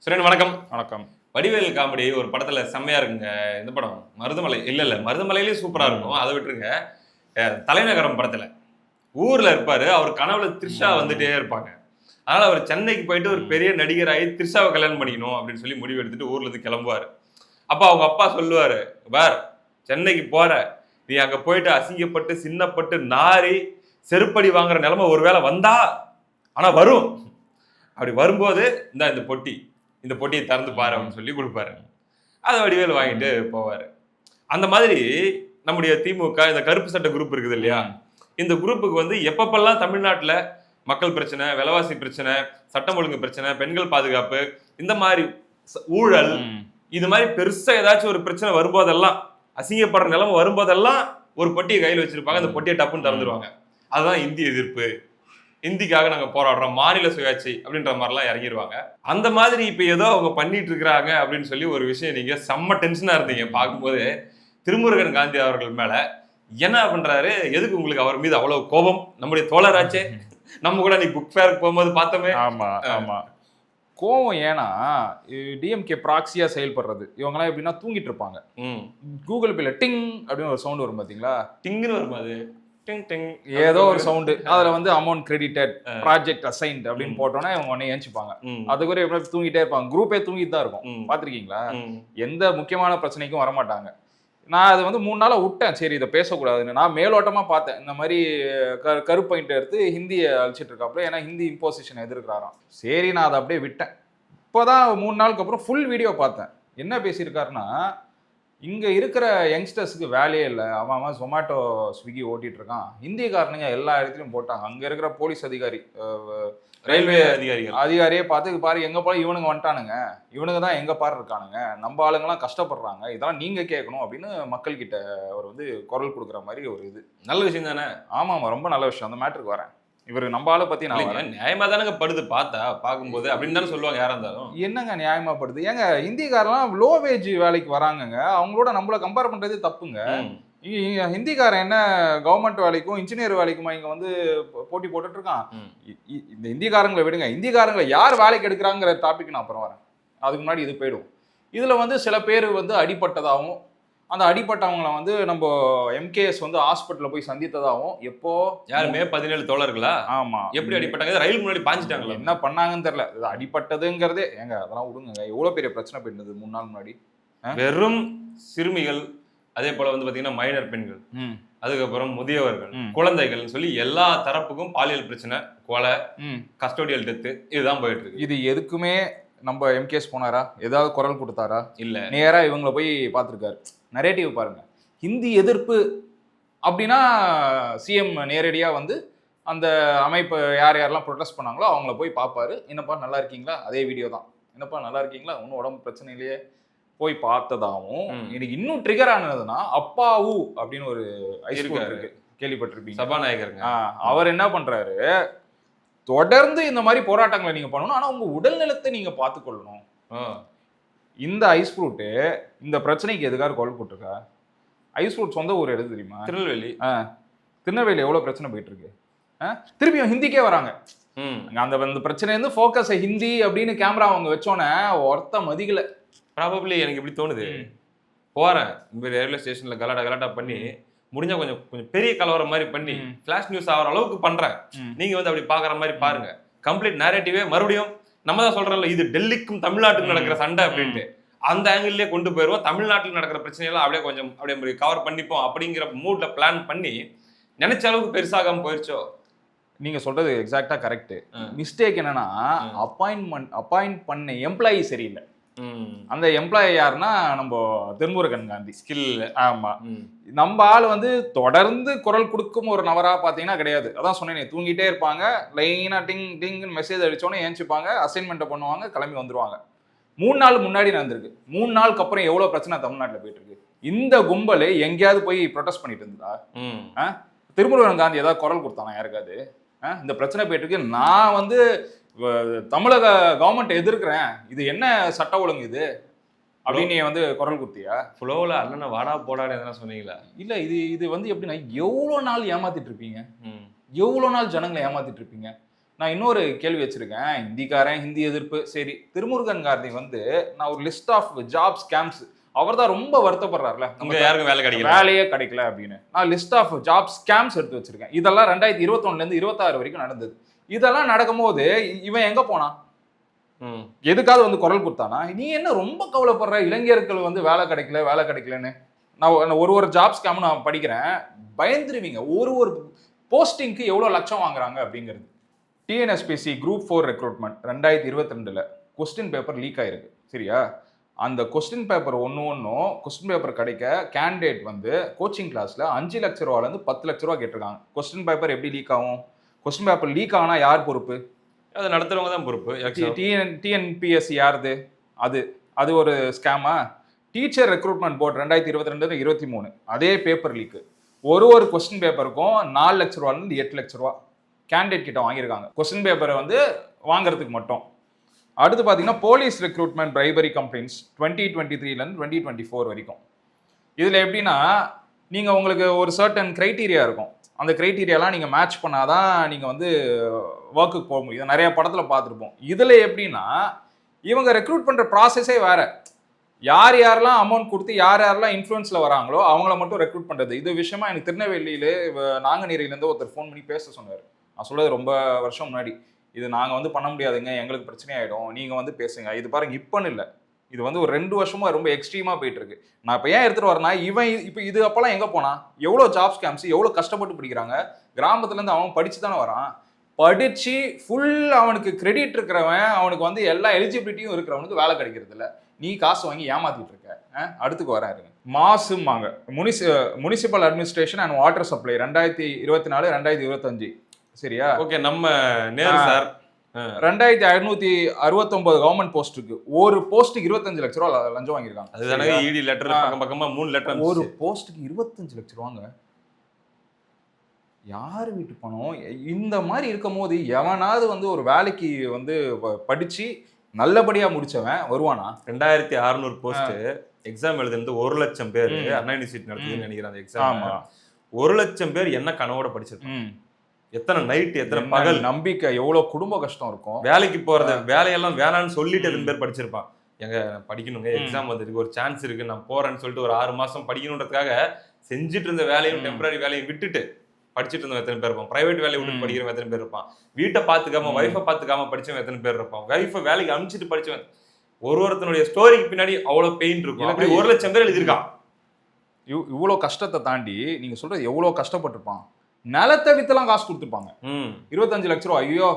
சுரேன் வணக்கம். வணக்கம். வடிவேல் காமெடி ஒரு படத்துல செம்மையா இருக்குங்க. இந்த படம் மருதமலை இல்ல மருதமலையிலேயே சூப்பரா இருக்கும். அதை விட்டுருங்க. தலைநகரம் படத்துல ஊர்ல இருப்பாரு. அவர் கனவுல த்ரிஷா வந்துட்டே இருப்பாங்க. அதனால அவர் சென்னைக்கு போயிட்டு ஒரு பெரிய நடிகராகி த்ரிஷாவை கல்யாணம் பண்ணிக்கணும் அப்படின்னு சொல்லி முடிவு எடுத்துட்டு ஊர்ல இருந்து கிளம்புவாரு. அப்ப அவங்க அப்பா சொல்லுவாரு, பார் சென்னைக்கு போற, நீ அங்க போயிட்டு அசிங்கப்பட்டு சின்னப்பட்டு நாரி செருப்படி வாங்குற நிலைமை ஒருவேளை வந்தா, ஆனா வரும். அப்படி வரும்போது இந்த பொட்டி, இந்த பொட்டியை திறந்து பாரு அப்படின்னு சொல்லி கொடுப்பாரு. அதை வடிவேல் வாங்கிட்டு போவாரு. அந்த மாதிரி நம்முடைய திமுக இந்த கருப்பு சட்டை குரூப் இருக்குது இல்லையா, இந்த குரூப்புக்கு வந்து எப்பப்பெல்லாம் தமிழ்நாட்டுல மக்கள் பிரச்சனை, விலைவாசி பிரச்சனை, சட்டம் ஒழுங்கு பிரச்சனை, பெண்கள் பாதுகாப்பு, இந்த மாதிரி ஊழல், இது மாதிரி பெருசா ஏதாச்சும் ஒரு பிரச்சனை வரும்போதெல்லாம், அசிங்கப்படுற நிலைமை வரும்போதெல்லாம் ஒரு பொட்டியை கையில் வச்சிருப்பாங்க. அந்த பொட்டியை டப்புன்னு திறந்துருவாங்க. அதுதான் இந்திய எதிர்ப்பு, இந்திக்காக நாங்க போராடுறோம், மாநில சுயாட்சி அப்படின்ற மாதிரிலாம் இறங்கிடுவாங்க. அந்த மாதிரி இப்ப ஏதோ அவங்க பண்ணிட்டு இருக்கிறாங்க அப்படின்னு சொல்லி ஒரு விஷயம் நீங்க செம்ம டென்ஷனா இருந்தீங்க பார்க்கும்போது. திருமுருகன் காந்தி அவர்கள் மேல என்ன பண்றாரு, எதுக்கு உங்களுக்கு அவர் மீது அவ்வளவு கோபம்? நம்முடைய தோழராச்சே, நம்ம கூட நீ புக் ஃபேருக்கு போகும்போது பார்த்தோமே. ஆமா கோவம் ஏன்னா டிஎம்கே ப்ராக்சியா செயல்படுறது. இவங்கெல்லாம் எப்படின்னா தூங்கிட்டு இருப்பாங்க. கூகுள் பேல டிங் அப்படின்னு ஒரு சவுண்ட் வரும் பாத்தீங்களா, டிங்னு வரும். அது ஏதோ ஒரு சவுண்டு, அதுல வந்து அமௌண்ட் கிரெடிட்டட், ப்ராஜெக்ட் அசைன்ட் அப்படின்னு போட்டோன்னா இவங்க உடனே ஏஞ்சிப்பாங்க. அதுக்குரிய எப்படி தூங்கிட்டே இருப்பாங்க. குரூப்பே தூங்கிட்டு தான் இருக்கும். பாத்திருக்கீங்களா? எந்த முக்கியமான பிரச்சனைக்கும் வரமாட்டாங்க. நான் அது வந்து 3 நாளா விட்டேன். சரி இதை பேசக்கூடாதுன்னு. நான் மேலோட்டமா பார்த்தேன். இந்த மாதிரி கருப்பாயிண்ட் எடுத்து ஹிந்தியை அழிச்சிட்டு இருக்காப்புல. ஏன்னா ஹிந்தி இம்போசிஷன் எதிர்க்கிறாராம். சரி நான் அதை அப்படியே விட்டேன். இப்போதான் 3 நாளுக்கு அப்புறம் ஃபுல் வீடியோ பார்த்தேன். என்ன பேசியிருக்காருன்னா, இங்க இருக்கிற யங்ஸ்டர்ஸுக்கு வேலையே இல்லை, அவன் ஜொமேட்டோ ஸ்விக்கி ஓட்டிட்டு இருக்கான், ஹிந்திக்காரனுங்க எல்லா இடத்துலையும் போட்டாங்க. அங்க இருக்கிற போலீஸ் அதிகாரி, ரயில்வே அதிகாரியே பார்த்து பாரு எங்க போல இவனுங்க வந்துட்டானுங்க, இவனுங்க தான் எங்க பாரு இருக்கானுங்க, நம்ம ஆளுங்கெல்லாம் கஷ்டப்படுறாங்க, இதெல்லாம் நீங்க கேட்கணும் அப்படின்னு மக்கள் கிட்ட அவர் வந்து குரல் கொடுக்குற மாதிரி ஒரு இது. நல்ல விஷயம் தானே? ஆமாம், ரொம்ப நல்ல விஷயம். அந்த மேட்டருக்கு வரேன். இவர் நம்ம ஆளை பத்தி நான் நியாயமா தானங்க படுது பார்க்கும்போது அப்படின்னு தானே சொல்லுவாங்க யாரா இருந்தாலும். என்னங்க நியாயமா படுது? ஏங்க ஹிந்திக்காரெல்லாம் லோ வேஜ் வேலைக்கு வராங்கங்க, அவங்களோட நம்மள கம்பேர் பண்றதே தப்புங்க. ஹிந்திக்காரன் என்ன கவர்மெண்ட் வேலைக்கும் இன்ஜினியர் வேலைக்குமா இங்க வந்து போட்டி போட்டுட்டு இருக்கான்? இந்த ஹிந்திக்காரங்களை விடுங்க, ஹிந்திக்காரங்களை யார் வேலைக்கு எடுக்கிறாங்கிற டாபிக் நான் அப்புறம் வரேன். அதுக்கு முன்னாடி இது போயிடும். இதுல வந்து சில பேர் வந்து அடிப்பட்டதாகவும், அந்த அடிப்பட்டவங்களை வந்து நம்ம எம்கேஎஸ் வந்து ஹாஸ்பிட்டல்ல போய் சந்தித்ததாகவும், எப்போ யாருமே 17 தோழர்களா? ஆமா. எப்படி அடிப்பட்டாங்க? ரயில் முன்னாடி பாஞ்சிட்டாங்களா? என்ன பண்ணாங்கன்னு தெரியல. இது அடிப்பட்டதுங்கிறதே ஏங்க அதெல்லாம் விடுங்க. எவ்வளவு பெரிய பிரச்சனை போயிருந்தது 3 நாள் முன்னாடி. வெறும் சிறுமிகள், அதே போல வந்து பாத்தீங்கன்னா மைனர் பெண்கள், அதுக்கப்புறம் முதியவர்கள், குழந்தைகள் சொல்லி எல்லா தரப்புக்கும் பாலியல் பிரச்சனை, கொலை, கஸ்டோடியல் டெத்து, இதுதான் போயிட்டு இருக்கு. இது எதுக்குமே நம்ம எம்கேஎஸ் போனாரா? ஏதாவது குரல் கொடுத்தாரா? இல்ல. நேரா இவங்களை போய் பார்த்துருக்காரு. நரேட்டிவ் பாருங்க. ஹிந்தி எதிர்ப்பு அப்படின்னா சிஎம் நேரடியா வந்து அந்த அமைப்பு யார் யாரெல்லாம் ப்ரொடெஸ்ட் பண்ணாங்களோ அவங்கள போய் பார்ப்பாரு. என்னப்பா நல்லா இருக்கீங்களா? அதே வீடியோ தான். என்னப்பா நல்லா இருக்கீங்களா? ஒன்றும் உடம்பு பிரச்சனை இல்லையே? போய் பார்த்ததாகவும். எனக்கு இன்னும் ட்ரிகர் ஆனதுன்னா அப்பாவு அப்படின்னு ஒரு ஐஸ்கோட் இருக்கு, கேள்விப்பட்டிருப்பீங்க, சபாநாயகருங்க. அவர் என்ன பண்றாரு, தொடர்ந்து இந்த மாதிரி போராட்டங்களை நீங்க பண்ணணும், ஆனா உங்க உடல் நலத்தை நீங்க பார்த்துக்கொள்ளணும். இந்த ஐஸ் ஃப்ரூட்டு இந்த பிரச்சனைக்கு எதுக்காக குரல் போட்டிருக்கா? ஐஸ் ஃப்ரூட் சொந்த ஊர் எது தெரியுமா? திருநெல்வேலி. திருநெல்வேலி எவ்வளவு பிரச்சனை போயிட்டு இருக்கு. திருப்பியும் ஹிந்திக்கே வராங்க. அந்த பிரச்சனை வந்து ஃபோக்கஸ் ஹிந்தி அப்படின்னு கேமரா அவங்க வச்சோன்னே ஒருத்த மதிக்கல. ப்ராபப்ளி எனக்கு இப்படி தோணுது. போறேன் இந்த ரயில்வே ஸ்டேஷன்ல கலாட்டா பண்ணி முடிஞ்சா கொஞ்சம் பெரிய கலவரம் மாதிரி பண்ணி ஃபிளாஷ் நியூஸ் ஆகிற அளவுக்கு பண்றேன். நீங்க வந்து அப்படி பாக்குற மாதிரி பாருங்க. கம்ப்ளீட் நேரேட்டிவே மறுபடியும் நம்ம தான் சொல்றோம்ல, இது டெல்லிக்கும் தமிழ்நாட்டுக்கும் நடக்கிற சண்டை அப்படின்ட்டு அந்த ஆங்கிள்லயே கொண்டு போயிருவோம். தமிழ்நாட்டில் நடக்கிற பிரச்சனையெல்லாம் அப்படியே கவர் பண்ணிப்போம் அப்படிங்கிற மூட்ல பிளான் பண்ணி நினைச்ச அளவுக்கு பெருசாகாம போயிருச்சோ. நீங்க சொல்றது எக்ஸாக்டா கரெக்ட். மிஸ்டேக் என்னன்னா, அப்பாயிண்ட் பண்ண எம்ப்ளாயி சரியில்லை. அந்த எம்ப்ளாயி யாருன்னா நம்ம திருமுருகன் காந்தி. ஸ்கில். ஆமா. நம்ம ஆள் வந்து தொடர்ந்து குரல் கொடுக்கும் ஒரு நபரா பாத்தீங்கன்னா கிடையாது. அதான் சொன்னேனே, தூங்கிட்டே இருப்பாங்க, லைனா டிங் டிங்னு மெசேஜ் அடிச்சோன்னே ஏஞ்சிப்பாங்க, அசைன்மெண்ட்டை பண்ணுவாங்க, கிளம்பி வந்துருவாங்க. 3 நாள் முன்னாடி நடந்திருக்கு. 3 நாளுக்கு அப்புறம் எவ்வளவு பிரச்சனை தமிழ்நாட்டில் போயிட்டு இருக்கு. இந்த கும்பல் எங்கேயாவது போய் ப்ரொடெஸ்ட் பண்ணிட்டு இருந்தா? திருமுருகன் காந்தி ஏதாவது குரல் கொடுத்தானா யாருக்காவது? இந்த பிரச்சனை போயிட்டு இருக்கு, நான் வந்து தமிழக கவர்மெண்ட் எதிர்க்கிறேன், இது என்ன சட்ட ஒழுங்கு இது அப்படின்னு வந்து குரல் கொடுத்தியா? ஃப்ளோவில் அண்ணனை வாடா போடான்னு எதனா சொன்னீங்களா? இல்லை, இது வந்து எப்படின்னா, எவ்வளோ நாள் ஏமாத்திட்டு இருப்பீங்க, எவ்வளோ நாள் ஜனங்களை ஏமாத்திட்டு இருப்பீங்க. நான் இன்னொரு கேள்வி வச்சிருக்கேன். ஹிந்திக்காரன், ஹிந்தி எதிர்ப்பு சரி. திருமுருகன் காந்தி வந்து நான் ஒரு லிஸ்ட் ஆஃப் ஜாப் ஸ்கேம்ஸ் அவர் தான் ரொம்ப வருத்தப்படுறாருல, நமக்கு யாருக்கும் வேலை கிடைக்கல, வேலையே கிடைக்கல அப்படின்னு. நான் லிஸ்ட் ஆஃப் ஜாப் ஸ்கேம்ஸ் எடுத்து வச்சிருக்கேன். இதெல்லாம் 2021ல இருந்து 26 வரைக்கும் நடந்தது. இதெல்லாம் நடக்கும்போது இவன் எங்க போனான்? எதுக்காவது வந்து குரல் கொடுத்தானா? நீ என்ன ரொம்ப கவலைப்படுற இளைஞர்கள் வந்து வேலை கிடைக்கல வேலை கிடைக்கலன்னு? நான் ஒரு ஜாப் ஸ்கேம் நான் படிக்கிறேன், பயந்துருவீங்க. ஒரு போஸ்டிங்க்கு எவ்வளவு லட்சம் வாங்குறாங்க அப்படிங்கிறது. டிஎன்எஸ்பிசி குரூப் 4 ரெக்ரூட்மெண்ட் 2022ல கொஸ்டின் பேப்பர் லீக் ஆயிருக்கு. சரியா? அந்த கொஸ்டின் பேப்பர் ஒன்றும் கொஸ்டின் பேப்பர் கிடைக்க கேண்டிடேட் வந்து கோச்சிங் கிளாஸ்ல 5 லட்ச ரூபாலேருந்து 10 லட்ச ரூபா கேட்டிருக்காங்க. கொஸ்டின் பேப்பர் எப்படி லீக் ஆகும்? கொஸ்டின் பேப்பர் லீக் ஆனா யார் பொறுப்பு? அதை நடத்துறவங்க தான் பொறுப்பு. டிஎன்பிஎஸ்சி யாருது? அது ஒரு ஸ்கேமா? டீச்சர் ரெக்ரூட்மெண்ட் போர்டு 2022-23 அதே பேப்பர் லீக். ஒரு கொஸ்டின் பேப்பருக்கும் 4 லட்ச ரூபாலேருந்து 8 லட்ச ரூபா கேண்டிடேட் கிட்ட வாங்கியிருக்காங்க, கொஸ்டின் பேப்பரை வந்து வாங்குறதுக்கு மட்டும். அடுத்து பார்த்தீங்கன்னா போலீஸ் ரெக்ரூட்மெண்ட் பிரைபரி கம்ப்ளைண்ட்ஸ் 2023லேருந்து 2024 வரைக்கும். இதில் எப்படின்னா நீங்கள் உங்களுக்கு ஒரு சர்டன் க்ரைட்டீரியா இருக்கும், அந்த க்ரைட்டீரியாலாம் நீங்கள் மேட்ச் பண்ணாதான் நீங்கள் வந்து ஒர்க்குக்கு போக முடியும். இதை நிறைய படத்தில் பார்த்துருப்போம். இதில் எப்படின்னா இவங்க ரெக்ரூட் பண்ணுற ப்ராசஸே வேறு. யாரெல்லாம் அமௌண்ட் கொடுத்து யாரெல்லாம் இன்ஃப்ளூயன்ஸில் வராங்களோ அவங்கள மட்டும் ரெக்ரூட் பண்ணுறது. இது விஷயமா எனக்கு திருநெல்வேலியில் நாங்குநேரியிலேருந்து ஒருத்தர் ஃபோன் பண்ணி பேச சொன்னார். நான் சொல்றது ரொம்ப வருஷம் முன்னாடி. இது நாங்கள் வந்து பண்ண முடியாதுங்க, எங்களுக்கு பிரச்சனை ஆகிடும், நீங்கள் வந்து பேசுங்க. இது பாருங்க இப்போன்னு இல்லை, இது வந்து ஒரு 2 வருஷமா ரொம்ப எக்ஸ்ட்ரீமாக போயிட்டு இருக்கு. நான் இப்போ ஏன் எடுத்துகிட்டு வரேன்னா இவன் இப்போ இது அப்போல்லாம் எங்கே போனான்? எவ்வளோ ஜாப் ஸ்கேம்ஸ், எவ்வளோ கஷ்டப்பட்டு படிக்கிறாங்க. கிராமத்துலேருந்து அவன் படித்து தானே வரான். படித்து ஃபுல் அவனுக்கு கிரெடிட் இருக்கிறவன், அவனுக்கு வந்து எல்லா எலிஜிபிலிட்டியும் இருக்கிறவனுக்கு வேலை கிடைக்கிறது இல்லை. நீ காசு வாங்கி ஏமாத்திட்டு இருக்க. அடுத்துக்கு வராருங்க மாசுமாங்க. Municipal administration and water supply 2024-2025. சரியா? ஓகே. நம்ம நேரு சார் 2569 கவர்மெண்ட் போஸ்ட்டுக்கு ஒரு போஸ்ட்டுக்கு 25 லட்ச ரூபா லஞ்சம் வாங்கியிருக்காங்க. அதுதானே இடி லெட்டர் பக்கமா 3 லெட்டர். ஒரு போஸ்ட்டுக்கு 25 லட்ச ரூபாங்க. யார் வீட்டு பணம்? இந்த மாதிரி இருக்கும் போது எவனாவது வந்து ஒரு வேலைக்கு வந்து படிச்சு நல்லபடியா முடிச்சவன் வருவானா? 2600 போஸ்ட் எக்ஸாம் எழுதுறது 1 லட்சம் பேர் அண்ணா யூனிவர்சிட்டி நடத்துதுன்னு நினைக்கிறேன். அந்த எக்ஸாம் 1 லட்சம் பேர் என்ன கனவோட படிச்சிருக்காங்க? எத்தனை நைட், எத்தனை பகல், நம்பிக்கை, எவ்வளவு குடும்ப கஷ்டம் இருக்கும். வேலைக்கு போறது, வேலையெல்லாம் வேணான்னு சொல்லிட்டு எத்தனை பேர் படிச்சிருப்பான். எங்க படிக்கணுங்க, எக்ஸாம் வந்துருக்கு, ஒரு சான்ஸ் இருக்கு, நான் போறேன்னு சொல்லிட்டு ஒரு 6 மாசம் படிக்கணுன்றதுக்காக செஞ்சுட்டு இருந்த வேலையும் டெம்பரரி வேலையும் விட்டுட்டு படிச்சுட்டு இருந்தவங்க எத்தனை பேர் இருப்பான். பிரைவேட் வேலையை விட்டு படிக்கிறவங்க எத்தனை பேர் இருப்பான். வீட்டை பாத்துக்காம வைஃபை பாத்துக்காம படிச்சவங்க எத்தனை பேர் இருப்பான். வைஃபை வேலைக்கு அனுப்பிச்சிட்டு படிச்சவன். ஒருத்தனுடைய ஸ்டோரிக்கு பின்னாடி அவ்வளவு பெயின் இருக்கும். அப்படி 1 லட்சம் பேர் எழுதியிருக்கான். இவ்வளவு கஷ்டத்தை தாண்டி நீங்க சொல்றது எவ்வளவு கஷ்டப்பட்டிருப்பான். நிலத்தை வித்தெல்லாம் காசு கொடுத்துருப்பாங்க. 25 லட்ச ரூபா. ஐயோ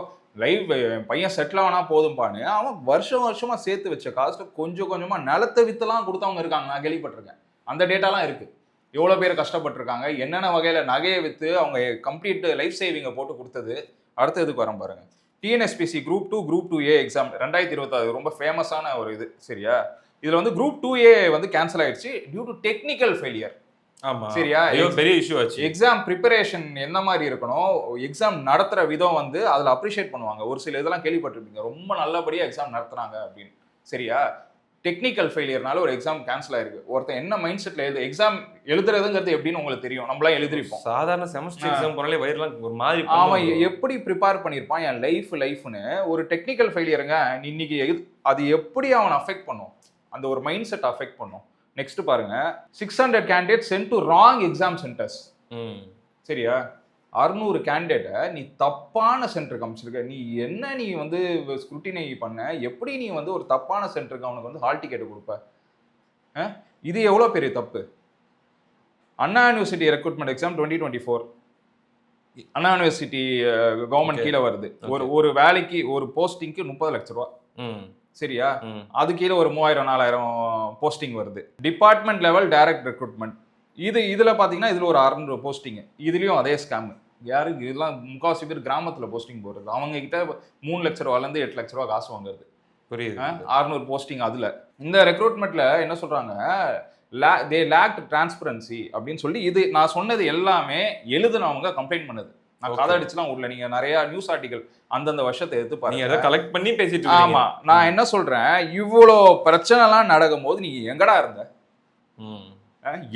லைஃப் பையன் செட்டில் ஆனா போதும்பான்னு அவன் வருஷமா சேர்த்து வச்ச காசு கொஞ்சம் கொஞ்சமா நிலத்தை வித்தெல்லாம் கொடுத்தவங்க இருக்காங்க. நான் கேள்விப்பட்டிருக்கேன். அந்த டேட்டாலாம் இருக்கு. எவ்வளோ பேர் கஷ்டப்பட்டிருக்காங்க, என்னென்ன வகையில் நகையை விற்று அவங்க கம்ப்ளீட் லைஃப் சேவிங்கை போட்டு கொடுத்தது. அடுத்த இதுக்கு வரோம் பாருங்க. டிஎன்எஸ்பிசி குரூப் 2 குரூப் 2A எக்ஸாம் 2026 ரொம்ப ஃபேமஸான ஒரு இது. சரியா? இதில் வந்து குரூப் 2A வந்து கேன்சல் ஆயிடுச்சு டியூ டு டெக்னிக்கல் ஃபெயிலியர். ஆமா, சரியா? பெரிய இஷ்யூ ஆச்சு. எக்ஸாம் ப்ரிப்பரேஷன் என்ன மாதிரி இருக்கணும், எக்ஸாம் நடத்துகிற விதம் வந்து அதில் அப்ரிஷியேட் பண்ணுவாங்க. ஒரு சில இதெல்லாம் கேள்விப்பட்டிருப்பீங்க, ரொம்ப நல்லபடியாக எக்ஸாம் நடத்துனாங்க அப்படின்னு. சரியா? டெக்னிக்கல் ஃபெயிலியர்னால ஒரு எக்ஸாம் கேன்சல் ஆயிருக்கு. ஒருத்தன் என்ன மைண்ட் செட்ல எக்ஸாம் எழுதுறதுங்கிறது எப்படின்னு உங்களுக்கு தெரியும். நம்மளாம் எழுதிருப்போம். சாதாரண செமஸ்டர் எக்ஸாம் போனாலே வயிறுலாம் ஒரு மாதிரி. அவன் எப்படி ப்ரிப்பேர் பண்ணியிருப்பான் என் லைஃப்னு. ஒரு டெக்னிக்கல் ஃபெயிலியருங்க இன்னைக்கு அது எப்படி அவனை அஃபெக்ட் பண்ணும், அந்த ஒரு மைண்ட் செட் அஃபெக்ட் பண்ணும். நெக்ஸ்ட் பாருங்க, 600 candidate sent to wrong exam centres. சரியா? 600 கேண்டிடேட்டை நீ தப்பான சென்டருக்கு அமைச்சிருக்க. நீ வந்து ஸ்க்ரூட்டினை பண்ண, எப்படி நீ வந்து ஒரு தப்பான சென்டருக்கு அவனுக்கு வந்து ஹால் டிக்கெட் கொடுப்ப? இது எவ்வளோ பெரிய தப்பு. அண்ணா யூனிவர்சிட்டி ரெக்ரூட்மெண்ட் எக்ஸாம் 2024 அண்ணா யூனிவர்சிட்டி கவர்மெண்ட் கீழே வருது. ஒரு வேலைக்கு ஒரு போஸ்டிங்க்கு 30 லட்ச ரூபா. சரியா? அது கீழே ஒரு 3000-4000 போஸ்டிங் வருது. டிபார்ட்மெண்ட் லெவல் டைரக்ட் ரெக்ரூட்மெண்ட் இதுல பாத்தீங்கன்னா இதுல ஒரு 600 போஸ்டிங். இதுலயும் அதே ஸ்கேம். யாருக்கு இதெல்லாம் முக்காவாசி பேர் கிராமத்துல போஸ்டிங் போடுறது. அவங்க கிட்ட 3 லட்ச ரூபாயிலேருந்து 8 லட்ச ரூபா காசு வாங்குறது. புரியுது? 600 போஸ்டிங். அதுல இந்த ரெக்ரூட்மெண்ட்ல என்ன சொல்றாங்க, தே லேக்ட் டிரான்ஸ்பரன்சி அப்படின்னு சொல்லி. இது நான் சொன்னது எல்லாமே எழுதுனவங்க கம்ப்ளைண்ட் பண்ணது. நான் கதை அடிச்சுலாம் உள்ள நீங்க நிறைய நியூஸ் ஆர்டிகல் அந்தந்த வருஷத்தை எடுத்து பாருங்க, கலெக்ட் பண்ணி பேசிட்டு. ஆமா, நான் என்ன சொல்றேன், இவ்வளோ பிரச்சனை எல்லாம் நடக்கும் போது நீங்க எங்கடா இருந்த?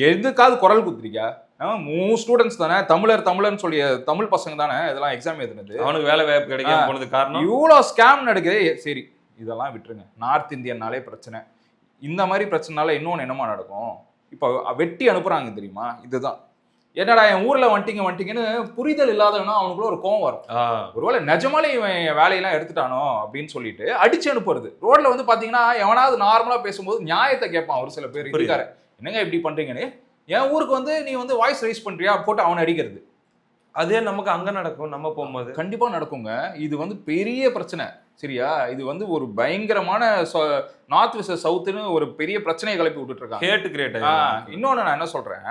எதுக்காவது குரல் குத்துறீங்க? ஸ்டூடெண்ட்ஸ் தானே, தமிழர்னு சொல்லி தமிழ் பசங்க தானே இதெல்லாம் எக்ஸாம் எழுதுனது. அவனுக்கு வேலை வாய்ப்பு கிடைக்காம போனதுக்கு காரணம் இவ்வளோ ஸ்கேம் நடக்குது. சரி இதெல்லாம் விட்டுருங்க, நார்த் இந்தியன்னாலே பிரச்சனை. இந்த மாதிரி பிரச்சனைனால இன்னொன்று என்னமா நடக்கும்? இப்போ வெட்டி அனுப்புறாங்க தெரியுமா, இதுதான். என்னடா என் ஊர்ல வந்துட்டீங்கன்னு புரிதல் இல்லாதவனா அவனுக்குள்ள ஒரு கோவம் வரும். ஒருவேளை நிஜமாலே இவன் வேலையெல்லாம் எடுத்துட்டானோ அப்படின்னு சொல்லிட்டு அடிச்சு அனுப்புறது. ரோட்ல வந்து பாத்தீங்கன்னா எவனாவது நார்மலா பேசும்போது நியாயத்தை கேட்பான் ஒரு சில பேர், இருக்காரு என்னங்க இப்படி பண்றீங்கன்னு. என் ஊருக்கு வந்து நீ வந்து வாய்ஸ் ரைஸ் பண்றியா போட்டு அவனை அடிக்கிறது. அதே நமக்கு அங்க நடக்கும், நம்ம போகும்போது கண்டிப்பா நடக்குங்க. இது வந்து பெரிய பிரச்சனை. சரியா, இது வந்து ஒரு பயங்கரமான நார்த் வெர்சஸ் சவுத்னு ஒரு பெரிய பிரச்சனையை கிளப்பி விட்டுட்டு இருக்காங்க. இன்னொன்னு நான் என்ன சொல்றேன்,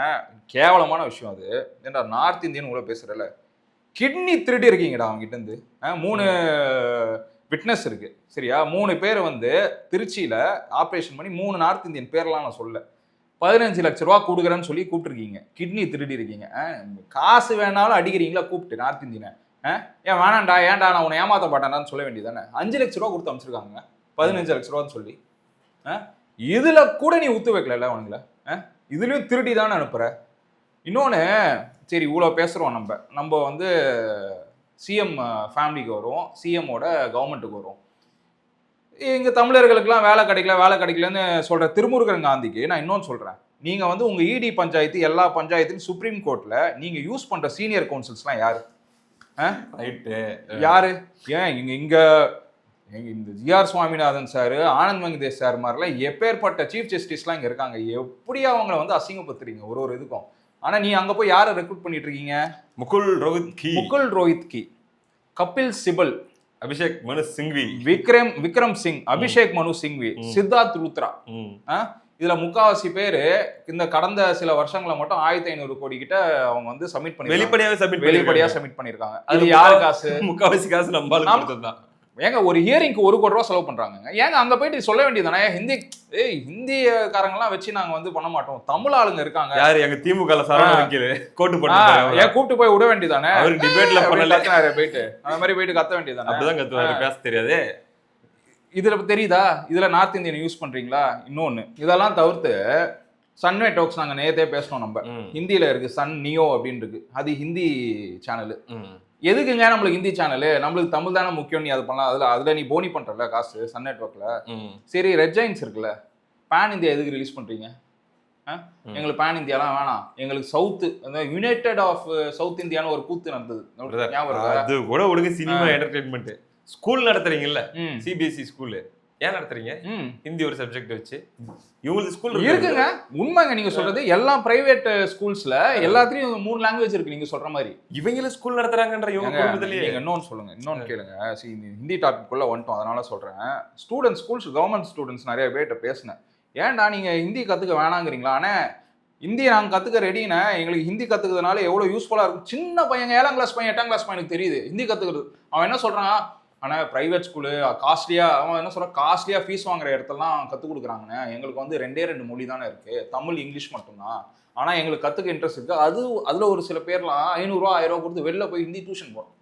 கேவலமான விஷயம் அது. ஏன்டா நார்த் இந்தியன் உள்ள பேசுறல, கிட்னி திருடி இருக்கீங்கடா அவங்க கிட்ட இருந்து. 3 விட்னஸ் இருக்கு. சரியா, 3 பேர் வந்து திருச்சியில ஆப்ரேஷன் பண்ணி 3 நார்த் இந்தியன் பேர்லாம் நான் சொல்ல 15 லட்ச ரூபா கொடுக்குறேன்னு சொல்லி கூப்பிட்டுருக்கீங்க. கிட்னி திருடி இருக்கீங்க. காசு வேணாலும் அடிக்கிறீங்களா கூப்பிட்டு நார்த் இந்தியனை? ஏன் வேணாண்டா, ஏன்டா நான் உன்னை ஏமாத்த மாட்டேன்டான்னு சொல்ல வேண்டியதானே. 5 லட்ச ரூபா கொடுத்து அமைச்சிருக்காங்க, 15 லட்ச ரூபான்னு சொல்லி. இதுல கூட நீ ஊத்து வைக்கல அவனுங்கள, இதுலயும் திருடி தானே அனுப்புற. இன்னொன்னு, சரி இவ்வளோ பேசுறோம், நம்ம வந்து சிஎம் ஃபேமிலிக்கு வருவோம், சிஎம்மோட கவர்மெண்ட்டுக்கு வருவோம். இங்க தமிழர்களுக்கெல்லாம் வேலை கிடைக்கலன்னு சொல்ற திருமுருகன் காந்திக்கு நான் இன்னொன்னு சொல்றேன். நீங்க வந்து உங்க இடி பஞ்சாயத்து எல்லா பஞ்சாயத்துலையும் சுப்ரீம் கோர்ட்ல நீங்க யூஸ் பண்ற சீனியர் கவுன்சில்ஸ்லாம் யாரு? யாரு? ஏன் இங்க இந்த G R Swaminathan sir, Anand Venkatesh sir மாதிரிலாம் எப்பேற்பட்ட சீஃப் ஜஸ்டிஸ்லாம் இங்க இருக்காங்க. எப்படி அவங்கள வந்து அசிங்கப்படுத்துறீங்க ஒரு இதுக்கும். ஆனா நீ அங்க போய் யாரை ரெக்ரூட் பண்ணிட்டு இருக்கீங்க? முகுல் ரோஹித் கி, கபில் சிபல், அபிஷேக் மனு சிங்வி, விக்ரம் சிங், அபிஷேக் மனு சிங்வி, சித்தார்த் லுத்ரா. இதுல முக்காவாசி பேரு இந்த கடந்த சில வருஷங்கள மட்டும் 1500 கோடி கிட்ட அவங்க வந்து சப்மிட் பண்ணி வெளிப்படையா சப்மிட் பண்ணிருக்காங்க. அது யாரு காசு? முக்காவாசி காசு நம்ம தான். ஏங்க ஒரு ஹியரிங்க்கு 1 கோடி ரூபாய் செலவு பண்றாங்க. ஏங்க அங்க போயிட்டு சொல்ல வேண்டியதானே, ஹிந்திக்காரங்கெல்லாம் வச்சு நாங்க வந்து பண்ண மாட்டோம், தமிழ் ஆளுங்க இருக்காங்க. யாரு? எங்க திமுக கோட்டு போட்டு ஏன் கூப்பிட்டு போய் விட வேண்டியதானே, அவருக்கு டிபேட்ல பண்ணல போயிட்டு அந்த மாதிரி போயிட்டு கத்த வேண்டியதானே. அப்படிதான் கத்துவாரு, பேச தெரியாது. இதுல தெரியுதா, இதுல நார்த் இந்தியன் யூஸ் பண்றீங்களா? இன்னொன்னு, இதெல்லாம் தவிர்த்து சன்வே டாக்ஸ் நாங்க நேரத்தே பேசணும். நம்ம ஹிந்தியில இருக்கு சன் நியோ அப்படின்னு இருக்கு, அது ஹிந்தி சேனலு. எதுக்குங்க நம்மளுக்கு ஹிந்தி சேனலு? நம்மளுக்கு தமிழ் தானே முக்கியம். நீ அது பண்ணலாம், அதுல நீ போனி பண்றல காசு சன் நெட்வொர்க்ல. சரி ரெட் ஜெயின்ஸ் இருக்குல்ல, பேன் இந்தியா எதுக்கு ரிலீஸ் பண்றீங்க? எங்களுக்கு பேன் இந்தியாலாம் வேணாம், எங்களுக்கு சவுத் யுனைடெட் ஆஃப் சவுத் இந்தியான்னு ஒரு கூத்து நடந்தது. அது கூட ஒழுங்கு சினிமா என்டர்டெயின்மெண்ட் ஸ்கூல் நடத்துறீங்கல்ல, சிபிஎஸ்இ ஸ்கூலு ஏன் நடத்துறீங்க? ஹிந்தி ஒரு சப்ஜெக்ட் வச்சு இவங்களுக்கு ஸ்கூல் இருக்குங்க. உண்மைங்க நீங்க சொல்றது. எல்லா பிரைவேட் ஸ்கூல்ஸ்ல எல்லாத்துலயும் 3 லாங்குவேஜ் இருக்கு நீங்க சொல்ற மாதிரி. இவங்களும் ஸ்கூல் நடத்துறாங்கன்ற இவங்க குடும்பத்திலேயே. நீங்க இன்னொன்னு சொல்லுங்க, இன்னொன்னு கேளுங்க. ஹிந்தி டாபிக் குள்ள வந்துட்டோம், அதனால சொல்றேன். ஸ்டூடெண்ட்ஸ், ஸ்கூல்ஸ் கவர்மெண்ட் ஸ்டூடெண்ட்ஸ் நிறைய பேர்கிட்ட பேசினேன். ஏன்டா நீங்க ஹிந்தி கத்துக்க வேணாங்கிறீங்களா? ஆனா ஹிந்தி நாங்க கத்துக்க ரெடினா, எங்களுக்கு ஹிந்தி கத்துக்கிறதுனால எவ்வளவு யூஸ்ஃபுல்லா இருக்கும். சின்ன பையன் 7ஆம் கிளாஸ் பையன் 8ஆம் கிளாஸ் பையனுக்கு தெரியுது ஹிந்தி கத்துக்கிறது. அவன் என்ன சொல்றான், ஆனால் ப்ரைவேட் ஸ்கூலு காஸ்ட்லியாக, அவன் என்ன சொல்கிறான், காஸ்ட்லியாக ஃபீஸ் வாங்குற இடத்துலலாம் கற்றுக் கொடுக்குறாங்கண்ணே. எங்களுக்கு வந்து 2 மொழி தானே இருக்குது, தமிழ் இங்கிலீஷ் மட்டும்தான். ஆனால் எங்களுக்கு கற்றுக்க இன்ட்ரெஸ்ட் இருக்குது. அதில் ஒரு சில பேர்லாம் 500 ரூபா 1000 ரூபா கொடுத்து வெளில போய் ஹிந்தி டியூஷன் போகிறோம்.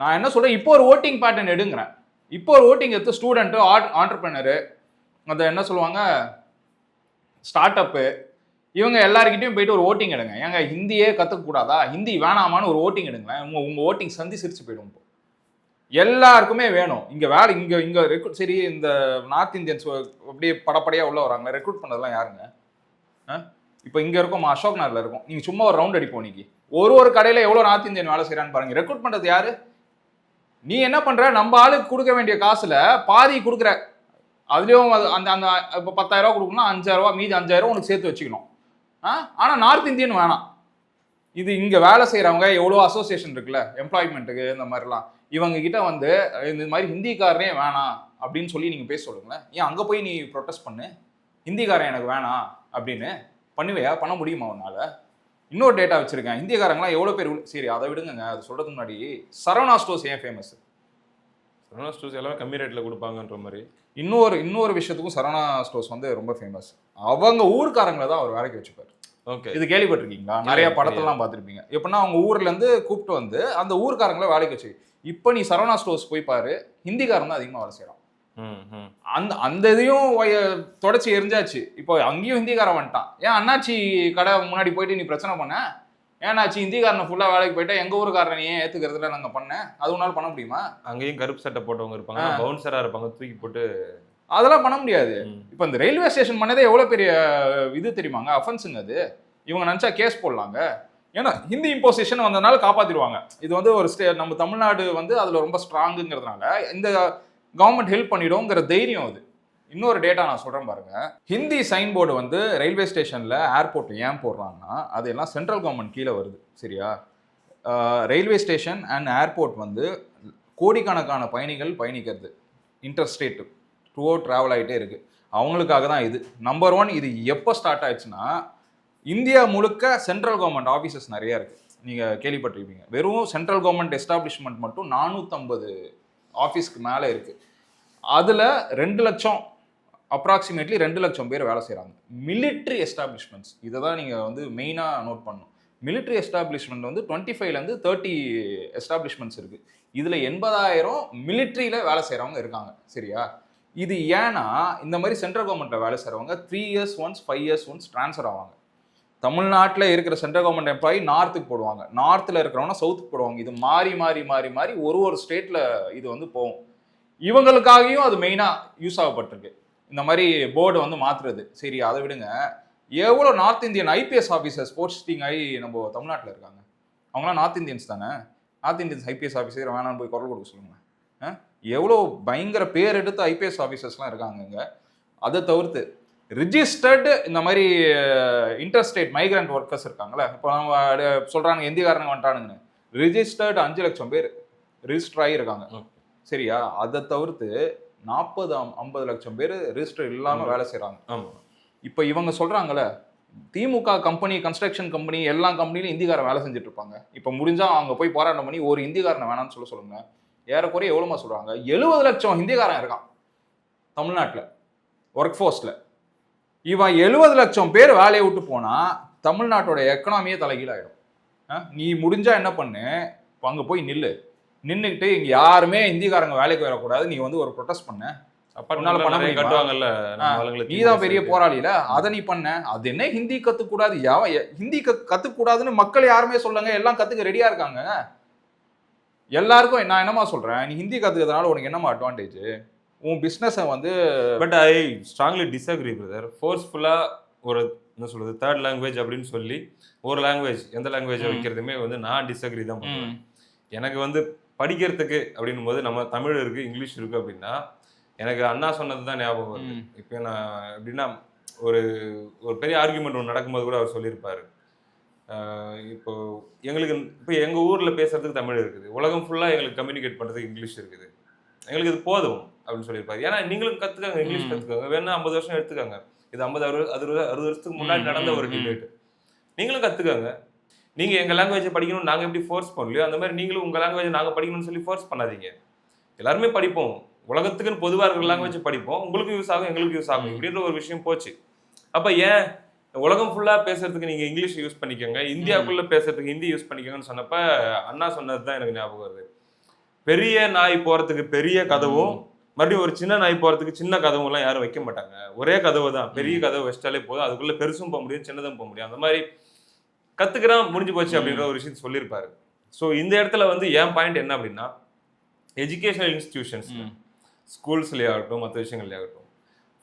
நான் என்ன சொல்கிறேன், இப்போ ஒரு ஓட்டிங் பேட்டர்ன் எடுங்கிறேன். இப்போ ஒரு ஓட்டிங் எடுத்து ஸ்டூடெண்ட்டு, ஆண்டர்பிரினரு, அதை என்ன சொல்லுவாங்க, ஸ்டார்ட் அப்பு, இவங்க எல்லாருக்கிட்டையும் போயிட்டு ஒரு ஓட்டிங் எடுங்க. ஏங்க ஹிந்தியே கற்றுக்கக்கூடாதா, ஹிந்தி வேணாமான்னு ஒரு ஓட்டிங் எடுங்களேன். உங்கள் ஓட்டிங் சிரிச்சு போயிடும். இப்போ எல்லாருக்குமே வேணும் இங்க வேலை. இங்க ரெக்ரூட், சரி இந்த நார்த் இந்தியன்ஸ் அப்படியே படப்படையா உள்ள வராங்க, ரெக்ரூட் பண்ணதெல்லாம் யாருங்க? இப்போ இங்க இருக்கும், அசோக் நகர்ல இருக்கும். நீங்க சும்மா ஒரு ரவுண்ட் அடிப்போம். இன்னைக்கு ஒரு கடையில எவ்வளவு நார்த் இந்தியன் வேலை செய்யறான்னு பாருங்க. ரெக்ரூட் பண்றது யாரு? நீ என்ன பண்ற, நம்ம ஆளுக்கு கொடுக்க வேண்டிய காசுல பாதி கொடுக்குற. அதுலயும் அந்த அந்த இப்போ 10,000 ரூபா கொடுக்கணும்னா 5,000 ரூபா, மீதி 5,000 ரூபா உனக்கு சேர்த்து வச்சுக்கணும். ஆனா நார்த் இந்தியன் வேணாம். இது இங்க வேலை செய்யறவங்க எவ்வளோ அசோசியேஷன் இருக்குல்ல எம்ப்ளாய்மெண்ட்டுக்கு, இந்த மாதிரிலாம் இவங்க கிட்ட வந்து இந்த மாதிரி ஹிந்திக்காரனே வேணாம் அப்படின்னு சொல்லி நீங்க பேச சொல்லுங்களேன். ஏன் அங்க போய் நீ ப்ரொட்டஸ்ட் பண்ணு, ஹிந்திக்காரன் எனக்கு வேணாம் அப்படின்னு பண்ணுவையா? பண்ண முடியுமா உன்னால? இன்னொரு டேட்டா வச்சிருக்கேன், ஹிந்திக்காரங்களாம் எவ்வளோ பேர். சரி அதை விடுங்க, அது சொல்றதுக்கு முன்னாடி சரவணா ஸ்டோர்ஸ் ஏன் ஃபேமஸ்? சரவணா ஸ்டோர்ஸ் எல்லாமே கம்மி ரேட்ல கொடுப்பாங்கன்ற மாதிரி இன்னொரு விஷயத்துக்கும் சரவணா ஸ்டோர்ஸ் வந்து ரொம்ப ஃபேமஸ். அவங்க ஊருக்காரங்களை தான் அவர் வேலைக்கு வச்சுப்பாரு. ஓகே, இது கேள்விப்பட்டிருக்கீங்களா? நிறைய படத்தெல்லாம் பார்த்துருப்பீங்க. எப்படின்னா அவங்க ஊர்ல இருந்து கூப்பிட்டு வந்து அந்த ஊருக்காரங்களை வேலைக்கு வச்சு. இப்போ நீ சரவணா ஸ்டோர்ஸ் போய் பாரு, ஹிந்திக்காரன் தான் அதிகமாக வேலை செய்யறான். அந்த அந்த இதையும் தொடச்சி எரிஞ்சாச்சு. இப்போ அங்கேயும் ஹிந்திக்காரன் வந்துட்டான். ஏன் அண்ணாச்சி கடை முன்னாடி போயிட்டு நீ பிரச்சனை பண்ண? ஏன்னாச்சு ஹிந்திக்காரனை ஃபுல்லா வேலைக்கு போயிட்டா எங்க ஊருக்காரனை நீ ஏன் ஏத்துக்கிறதுல நாங்க பண்ணேன், அது உன்னால பண்ண முடியுமா? அங்கேயும் கருப்பு சட்டை போட்டவங்க இருப்பாங்க, பவுன்சரா இருப்பாங்க, தூக்கி போட்டு அதெல்லாம் பண்ண முடியாது. இப்போ இந்த ரயில்வே ஸ்டேஷன் பண்ணதே எவ்வளவு பெரிய இது தெரியுமாங்க, அஃபென்ஸுங்க அது. இவங்க நினைச்சா கேஸ் போடலாங்க. ஏன்னா ஹிந்தி இம்போசிஷன் வந்ததுனால காப்பாத்திடுவாங்க. இது வந்து ஒரு நம்ம தமிழ்நாடு வந்து அதுல ரொம்ப ஸ்ட்ராங்குங்கிறதுனால இந்த கவர்மெண்ட் ஹெல்ப் பண்ணிடுவோங்கிற தைரியம் அது. இன்னொரு டேட்டா நான் சொல்றேன் பாருங்க. ஹிந்தி சைன் போர்டு வந்து ரயில்வே ஸ்டேஷன்ல ஏர்போர்ட்ல ஏன் போடுறாங்கன்னா அது எல்லாம் சென்ட்ரல் கவர்மெண்ட் கீழே வருது, சரியா? ரயில்வே ஸ்டேஷன் அண்ட் ஏர்போர்ட் வந்து கோடிக்கணக்கான பயணிகள் பயணிக்கிறது, இன்டர் ஸ்டேட் த்ரூ ட்ராவல் ஆகிட்டே இருக்கு. அவங்களுக்காக தான் இது. நம்பர் 1, இது எப்போ ஸ்டார்ட் ஆயிடுச்சுன்னா இந்தியா முழுக்க சென்ட்ரல் கவர்மெண்ட் ஆஃபீஸஸ் நிறைய இருக்கு. நீங்க கேள்விப்பட்டிருப்பீங்க. வெறும் சென்ட்ரல் கவர்மெண்ட் எஸ்டாப்ளிஷ்மெண்ட் மட்டும் 450 ஆஃபீஸ்க்கு மேலே இருக்கு. அதில் 2 லட்சம் அப்ராக்சிமேட்லி 2 லட்சம் பேர் வேலை செய்கிறாங்க. மிலிட்ரி எஸ்டாப்ளிஷ்மெண்ட்ஸ், இதை தான் நீங்கள் வந்து மெயினாக நோட் பண்ணணும். மிலிட்ரி எஸ்டாப்ளிஷ்மெண்ட் வந்து 25லேருந்து 30 எஸ்டாப்ளிஷ்மெண்ட்ஸ் இருக்குது. இதில் 80,000 மிலிட்ரியில் வேலை செய்கிறவங்க இருக்காங்க, சரியா? இது ஏன்னா இந்த மாதிரி சென்ட்ரல் கவர்மெண்ட்டில் வேலை செய்கிறவங்க 3 years once 5 years once transfer ஆவாங்க. தமிழ்நாட்டில் இருக்கிற சென்ட்ரல் கவர்மெண்ட் எம்ப்ளாயி நார்த்துக்கு போடுவாங்க, நார்த்தில் இருக்கிறவங்க சவுத்துக்கு போடுவாங்க. இது மாறி மாறி மாறி மாறி ஒரு ஸ்டேட்டில் இது வந்து போகும். இவங்களுக்காகவும் அது மெயினாக யூஸ் ஆகப்பட்டிருக்கு இந்த மாதிரி போர்டு வந்து மாற்றுறது. சரி, அதை விடுங்க. எவ்வளோ north Indian IPS officers posting ஆகி நம்ம தமிழ்நாட்டில் இருக்காங்க. அவங்களாம் நார்த் இந்தியன்ஸ் தானே. நார்த் இந்தியன்ஸ் ஐபிஎஸ் ஆஃபீஸர் வேணான்னு போய் குரல் கொடுக்க சொல்லுங்க. எவ்வளோ பயங்கர பேர் எடுத்து ஐபிஎஸ் ஆஃபீஸர்ஸ்லாம் இருக்காங்க இங்கே. அதை தவிர்த்து ரிஜிஸ்டர்டு இந்த மாதிரி இன்டர்ஸ்டேட் மைக்ரண்ட் ஒர்க்கர்ஸ் இருக்காங்களே. இப்போ நம்ம சொல்கிறாங்க இந்தியக்காரங்க வந்துட்டானுங்கன்னு. ரிஜிஸ்டர்டு 5 லட்சம் பேர் ரிஜிஸ்டர் ஆகியிருக்காங்க, சரியா? அதை தவிர்த்து 40-50 லட்சம் பேர் ரிஜிஸ்டர் இல்லாமல் வேலை செய்கிறாங்க. இப்போ இவங்க சொல்கிறாங்களே திமுக கம்பெனி, கன்ஸ்ட்ரக்ஷன் கம்பெனி, எல்லா கம்பெனிலும் இந்திக்காரன் வேலை செஞ்சுட்டு இருப்பாங்க. இப்போ முடிஞ்சால் அவங்க போய் போராட்டம் பண்ணி ஒரு இந்திக்காரனை வேணான்னு சொல்லுங்க. ஏறக்குறைய எவ்வளோமா சொல்கிறாங்க? 70 லட்சம் ஹிந்திக்காரன் இருக்கான் தமிழ்நாட்டில் ஒர்க் ஃபோர்ஸில். இவன் 70 லட்சம் பேர் வேலையை விட்டு போனால் தமிழ்நாட்டோட எக்கனாமியே தலைகீழாயிடும். நீ முடிஞ்சா என்ன பண்ணு, அங்கே போய் நின்றுக்கிட்டு இங்கே யாருமே இந்திக்காரங்க வேலைக்கு வரக்கூடாது, நீ வந்து ஒரு ப்ரொடெஸ்ட் பண்ண. நீதான் பெரிய போராளியில, அதை நீ பண்ண. அது என்ன ஹிந்தி கத்துக்கூடாது, ஹிந்தி கத்துக்கூடாதுன்னு மக்கள் யாருமே சொல்லுங்க, எல்லாம் கத்துக்க ரெடியா இருக்காங்க. எல்லாருக்கும் நான் என்னமா சொல்றேன், நீ ஹிந்தி கத்துக்கிறதுனால உனக்கு என்னமா அட்வான்டேஜ்? உன் பிசினஸை வந்து but I strongly disagree brother. ஃபோர்ஸ்ஃபுல்லா ஒரு என்ன சொல்றது தேர்ட் லாங்குவேஜ் அப்படின்னு சொல்லி ஒரு லாங்குவேஜ் எந்த லாங்குவேஜை வைக்கிறதுமே வந்து நான் டிஸ்அக்ரி தான் பண்ணுவேன். எனக்கு வந்து படிக்கிறதுக்கு அப்படின்னும் போது நம்ம தமிழ் இருக்கு, இங்கிலீஷ் இருக்கு அப்படின்னா எனக்கு அண்ணா சொன்னது தான் ஞாபகம் வருது. இப்போ நான் எப்படின்னா ஒரு பெரிய ஆர்கியூமெண்ட் ஒன்று நடக்கும்போது கூட அவர் சொல்லியிருப்பாரு, இப்போ எங்களுக்கு இப்போ எங்கள் ஊரில் பேசுறதுக்கு தமிழ் இருக்குது, உலகம் ஃபுல்லாக எங்களுக்கு கம்யூனிகேட் பண்ணுறதுக்கு இங்கிலீஷ் இருக்குது, எங்களுக்கு இது போதும் அப்படின்னு சொல்லியிருப்பாரு. ஏன்னா நீங்களும் கற்றுக்காங்க, இங்கிலீஷ் கற்றுக்காங்க, வேணா 50 வருஷம் எடுத்துக்காங்க. இது 50-60 வருஷத்துக்கு முன்னாடி நடந்த ஒரு டிபேட். நீங்களும் கற்றுக்காங்க. நீங்கள் எங்கள் லாங்குவேஜை படிக்கணும்னு நாங்கள் எப்படி ஃபோர்ஸ் பண்ணலையோ அந்த மாதிரி நீங்களும் உங்கள் லாங்குவேஜை நாங்கள் படிக்கணும்னு சொல்லி ஃபோர்ஸ் பண்ணாதீங்க. எல்லாருமே படிப்போம், உலகத்துக்குன்னு பொதுவாக இருக்கிற லாங்குவேஜ் படிப்போம், உங்களுக்கு யூஸ் ஆகும், எங்களுக்கு யூஸ் ஆகும், இப்படின்ற ஒரு விஷயம் போச்சு. அப்போ ஏன் உலகம் ஃபுல்லாக பேசுறதுக்கு நீங்கள் இங்கிலீஷ் யூஸ் பண்ணிக்கோங்க, இந்தியாவுக்குள்ளே பேசுறதுக்கு ஹிந்தி யூஸ் பண்ணிக்கோங்கன்னு சொன்னப்ப அண்ணா சொன்னது தான் எனக்கு ஞாபகம் வருது. பெரிய நாய் போகிறதுக்கு பெரிய கதவும் மறுபடியும் ஒரு சின்ன நாய் போகிறதுக்கு சின்ன கதவுலாம் யாரும் வைக்க மாட்டாங்க. ஒரே கதவு தான், பெரிய கதவு வச்சிட்டாலே போதும், அதுக்குள்ளே பெருசும் போக முடியும், சின்னதும் போக முடியும். அந்த மாதிரி கற்றுக்கிறான் முடிஞ்சு போச்சு அப்படின்ற ஒரு விஷயத்தை சொல்லியிருப்பாரு. ஸோ இந்த இடத்துல வந்து என் பாயிண்ட் என்ன அப்படின்னா, எஜுகேஷனல் இன்ஸ்டிடியூஷன்ஸ் ஸ்கூல்ஸ்லேயே ஆகட்டும் மற்ற விஷயங்கள்லேயே ஆகட்டும்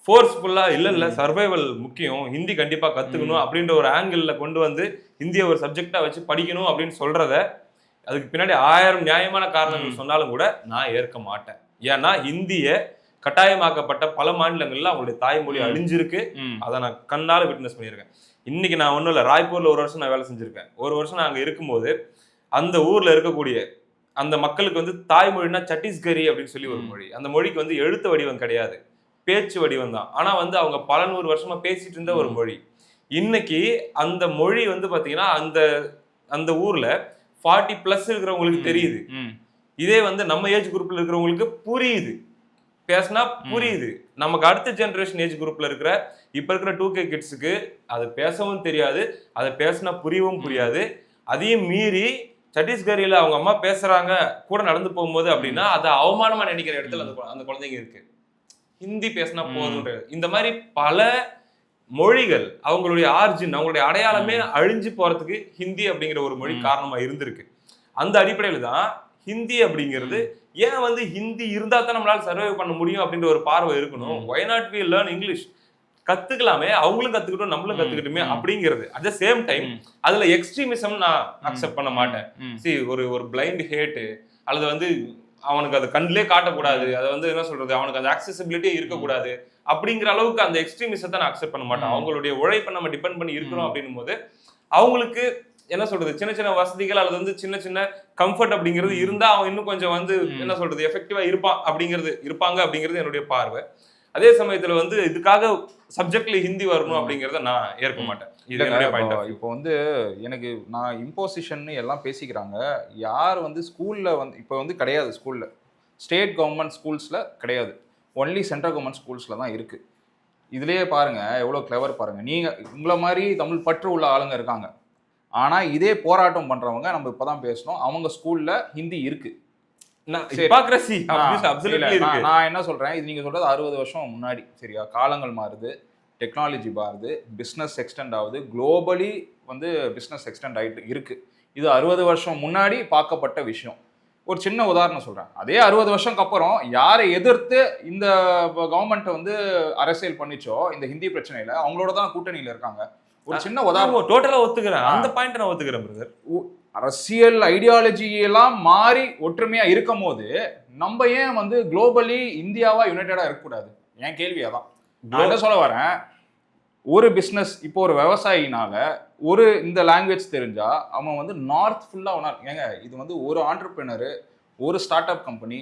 ஃபோர்ஸ்ஃபுல்லாக இல்லை சர்வைவல் முக்கியம், ஹிந்தி கண்டிப்பாக கற்றுக்கணும் அப்படின்ற ஒரு ஆங்கிளில் கொண்டு வந்து ஹிந்தியை ஒரு சப்ஜெக்டாக வச்சு படிக்கணும் அப்படின்னு சொல்கிறத அதுக்கு பின்னாடி 1000 நியாயமான காரணங்கள் சொன்னாலும் கூட நான் ஏற்க மாட்டேன். ஏன்னா ஹிந்தியை கட்டாயமாக்கப்பட்ட பல மாநிலங்கள்ல அவங்களுடைய தாய்மொழி அழிஞ்சிருக்கு. அதை நான் கண்ணால விட்னஸ் பண்ணியிருக்கேன். இன்னைக்கு நான் ஒன்றும் இல்லை, ராய்ப்பூர்ல 1 வருஷம் நான் வேலை செஞ்சிருக்கேன். 1 வருஷம் நான் அங்கே இருக்கும்போது அந்த ஊர்ல இருக்கக்கூடிய அந்த மக்களுக்கு வந்து தாய்மொழினா சத்தீஸ்கரி அப்படின்னு சொல்லி ஒரு மொழி. அந்த மொழிக்கு வந்து எழுத்து வடிவம் கிடையாது, பேச்சு வடிவம் தான். ஆனா வந்து அவங்க பல 100 வருஷமா பேசிட்டு இருந்த ஒரு மொழி. இன்னைக்கு அந்த மொழி வந்து பாத்தீங்கன்னா அந்த ஊர்ல 40+ இருக்கிறவங்களுக்கு தெரியுது. இதே வந்து நம்ம ஏஜ் குரூப்ல இருக்கிறவங்களுக்கு புரியுது, பேசினா புரியுது. நமக்கு அடுத்த ஜெனரேஷன் ஏஜ் குரூப்ல இருக்கிற இப்ப இருக்கிற 2K கிட்ஸுக்கு அது பேசவும் தெரியாது, அதை பேசினா புரியவும் புரியாது. அதையும் மீறி சத்தீஸ்கரியில அவங்க அம்மா பேசுறாங்க கூட நடந்து போகும்போது அப்படின்னா அதை அவமானமா நினைக்கிற இடத்துல அந்த குழந்தைங்க இருக்கு. ஹிந்தி பேசினா போதுன்ற இந்த மாதிரி பல மொழிகள் அவங்களுடைய ஆர்ஜின் அவங்களுடைய அடையாளமே அழிஞ்சு போறதுக்கு ஹிந்தி அப்படிங்கிற ஒரு மொழி காரணமா இருந்திருக்கு. அந்த அடிப்படையில தான் ஹிந்தி அப்படிங்கிறது ஏன் வந்து ஹிந்தி இருந்தா தான் நம்மளால சர்வை பண்ண முடியும் அப்படின்ற ஒரு பார்வை இருக்கணும். why not we learn English? கத்துக்கலாமே, அவங்களும் கத்துக்கிட்டோம் நம்மளும் கத்துக்கிட்டுமே அப்படிங்கிறது. அட் த சேம் டைம் அதுல எக்ஸ்ட்ரீமிசம் நான் அக்செப்ட் பண்ண மாட்டேன். ஒரு பிளைண்ட் ஹேட் அல்லது வந்து அவனுக்கு அது கண்ணிலே காட்டக்கூடாது, அதை வந்து என்ன சொல்றது, அவனுக்கு அந்த ஆக்சசிபிலிட்டியே இருக்கக்கூடாது அப்படிங்கிற அளவுக்கு அந்த எக்ஸ்ட்ரீமிசத்தை நான் அக்செப்ட் பண்ண மாட்டேன். அவங்களுடைய உழைப்பை நம்ம டிபெண்ட் பண்ணி இருக்கிறோம் அப்படின்னும் போது அவங்களுக்கு என்ன சொல்றது, சின்ன சின்ன வசதிகள் அல்லது வந்து சின்ன சின்ன கம்ஃபர்ட் அப்படிங்கிறது இருந்தா அவன் இன்னும் கொஞ்சம் வந்து என்ன சொல்றது எஃபெக்டிவா இருப்பாங்க அப்படிங்கிறது என்னுடைய பார்வை. அதே சமயத்துல வந்து இதுக்காக சப்ஜெக்ட்ல ஹிந்தி வரணும் அப்படிங்கறத நான் ஏற்க மாட்டேன். இப்போ வந்து எனக்கு நான் இம்போசிஷன் எல்லாம் பேசிக்கிறாங்க. யார் வந்து ஸ்கூல்ல வந்து இப்போ வந்து கிடையாது, ஸ்கூல்ல ஸ்டேட் கவர்மெண்ட் ஸ்கூல்ஸ்ல கிடையாது, ஒன்லி சென்ட்ரல் கவர்மெண்ட் ஸ்கூல்ஸ்ல தான் இருக்கு. இதுலயே பாருங்க எவ்வளவு கிளவர் பாருங்க. நீங்க உங்களை மாதிரி தமிழ் பற்று உள்ள ஆளுங்க இருக்காங்க, ஆனா இதே போராட்டம் பண்றவங்க நம்ம இப்பதான் பேசணும் அவங்க ஸ்கூல்ல ஹிந்தி இருக்கு. நான் என்ன சொல்றேன், இது நீங்க சொல்றது 60 வருஷம் முன்னாடி, சரியா? காலங்கள் மாறுது, டெக்னாலஜி மாறுது, பிஸ்னஸ் எக்ஸ்டெண்ட் ஆகுது, குளோபலி வந்து பிஸ்னஸ் எக்ஸ்டெண்ட் ஆகிட்டு இருக்கு. இது 60 வருஷம் முன்னாடி பார்க்கப்பட்ட விஷயம். ஒரு சின்ன உதாரணம் சொல்றேன். அதே 60 வருஷம்க்கு அப்புறம் யாரை எதிர்த்து இந்த கவர்மெண்ட் வந்து அரசியல் பண்ணிச்சோ இந்த ஹிந்தி பிரச்சனையில அவங்களோட தான் கூட்டணியில இருக்காங்க. ஒரு சின்ன உதாரணம். டோட்டலா ஒத்துக்கிறேன், அந்த பாயிண்ட் நான் ஒத்துக்கிறேன் பிரதர். அரசியல் ஐடியாலஜி எல்லாம் மாறி ஒற்றுமையா இருக்கும் போது நம்ம ஏன் வந்து குளோபலி இந்தியாவா யுனைடடா இருக்கக்கூடாது? என் கேள்வியா தான். நான் என்ன சொல்ல வரேன், ஒரு பிஸ்னஸ் இப்போ ஒரு விவசாயினால ஒரு இந்த லாங்குவேஜ் தெரிஞ்சா அவன் வந்து நார்த் ஃபுல்லா ஏங்க இது வந்து ஒரு ஆண்டர்பிரினர், ஒரு ஸ்டார்ட் அப் கம்பெனி,